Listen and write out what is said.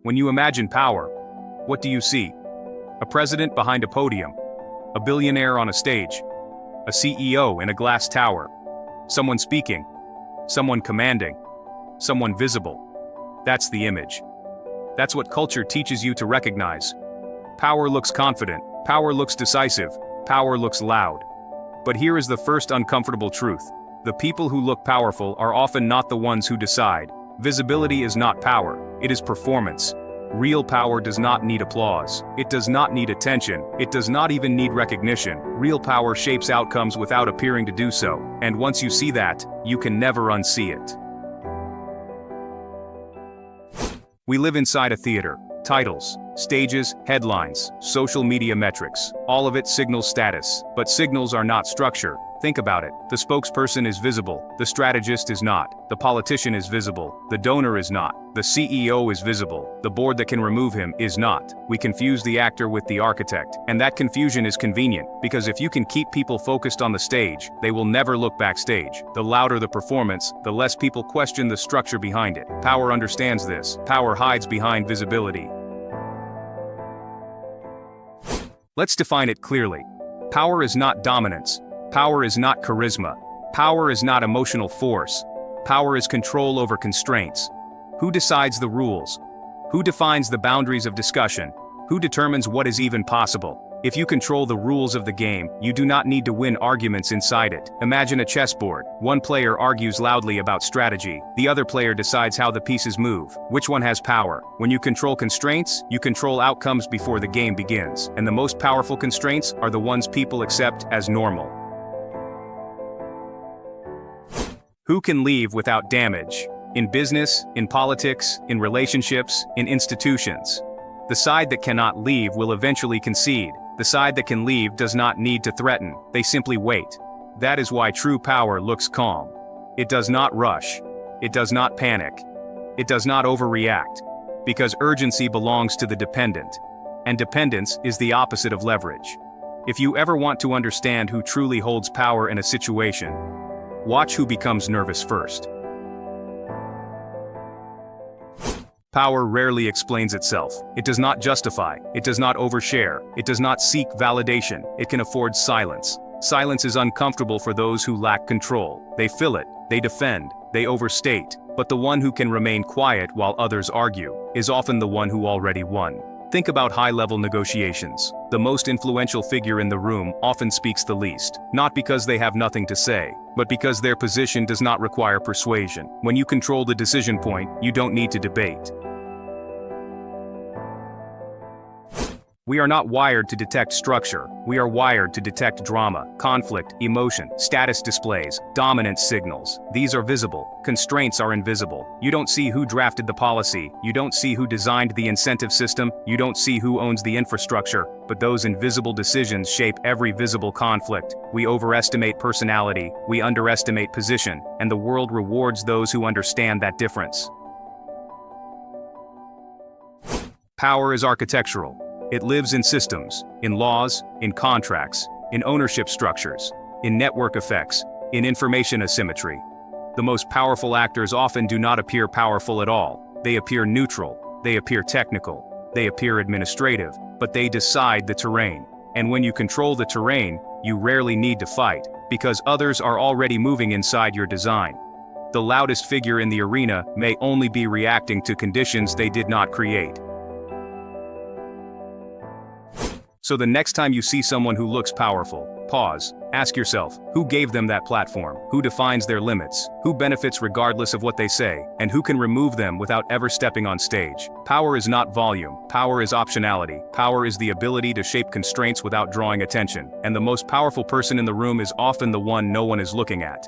When you imagine power, what do you see? A president behind a podium, a billionaire on a stage, a CEO in a glass tower, someone speaking, someone commanding, someone visible. That's the image. That's what culture teaches you to recognize. Power looks confident, power looks decisive, power looks loud. But here is the first uncomfortable truth. The people who look powerful are often not the ones who decide. Visibility is not power, it is performance. Real power does not need applause. It does not need attention. It does not even need recognition. Real power shapes outcomes without appearing to do so. And once you see that, you can never unsee it. We live inside a theater. Titles, stages, headlines, social media metrics. All of it signals status. But signals are not structure. Think about it. The spokesperson is visible. The strategist is not. The politician is visible. The donor is not. The CEO is visible. The board that can remove him is not. We confuse the actor with the architect. And that confusion is convenient, because if you can keep people focused on the stage, they will never look backstage. The louder the performance, the less people question the structure behind it. Power understands this. Power hides behind visibility. Let's define it clearly. Power is not dominance. Power is not charisma. Power is not emotional force. Power is control over constraints. Who decides the rules? Who defines the boundaries of discussion? Who determines what is even possible? If you control the rules of the game, you do not need to win arguments inside it. Imagine a chessboard. One player argues loudly about strategy. The other player decides how the pieces move. Which one has power? When you control constraints, you control outcomes before the game begins. And the most powerful constraints are the ones people accept as normal. Who can leave without damage? In business, in politics, in relationships, in institutions. The side that cannot leave will eventually concede. The side that can leave does not need to threaten, they simply wait. That is why true power looks calm. It does not rush. It does not panic. It does not overreact. Because urgency belongs to the dependent. And dependence is the opposite of leverage. If you ever want to understand who truly holds power in a situation, watch who becomes nervous first. Power rarely explains itself. It does not justify. It does not overshare. It does not seek validation. It can afford silence. Silence is uncomfortable for those who lack control. They fill it. They defend. They overstate. But the one who can remain quiet while others argue is often the one who already won. Think about high-level negotiations. The most influential figure in the room often speaks the least, not because they have nothing to say, but because their position does not require persuasion. When you control the decision point, you don't need to debate. We are not wired to detect structure. We are wired to detect drama, conflict, emotion, status displays, dominance signals. These are visible. Constraints are invisible. You don't see who drafted the policy. You don't see who designed the incentive system. You don't see who owns the infrastructure. But those invisible decisions shape every visible conflict. We overestimate personality. We underestimate position. And the world rewards those who understand that difference. Power is architectural. It lives in systems, in laws, in contracts, in ownership structures, in network effects, in information asymmetry. The most powerful actors often do not appear powerful at all. They appear neutral, they appear technical, they appear administrative, but they decide the terrain. And when you control the terrain, you rarely need to fight, because others are already moving inside your design. The loudest figure in the arena may only be reacting to conditions they did not create. So the next time you see someone who looks powerful, pause, ask yourself, who gave them that platform? Who defines their limits? Who benefits regardless of what they say? And who can remove them without ever stepping on stage? Power is not volume. Power is optionality. Power is the ability to shape constraints without drawing attention. And the most powerful person in the room is often the one no one is looking at.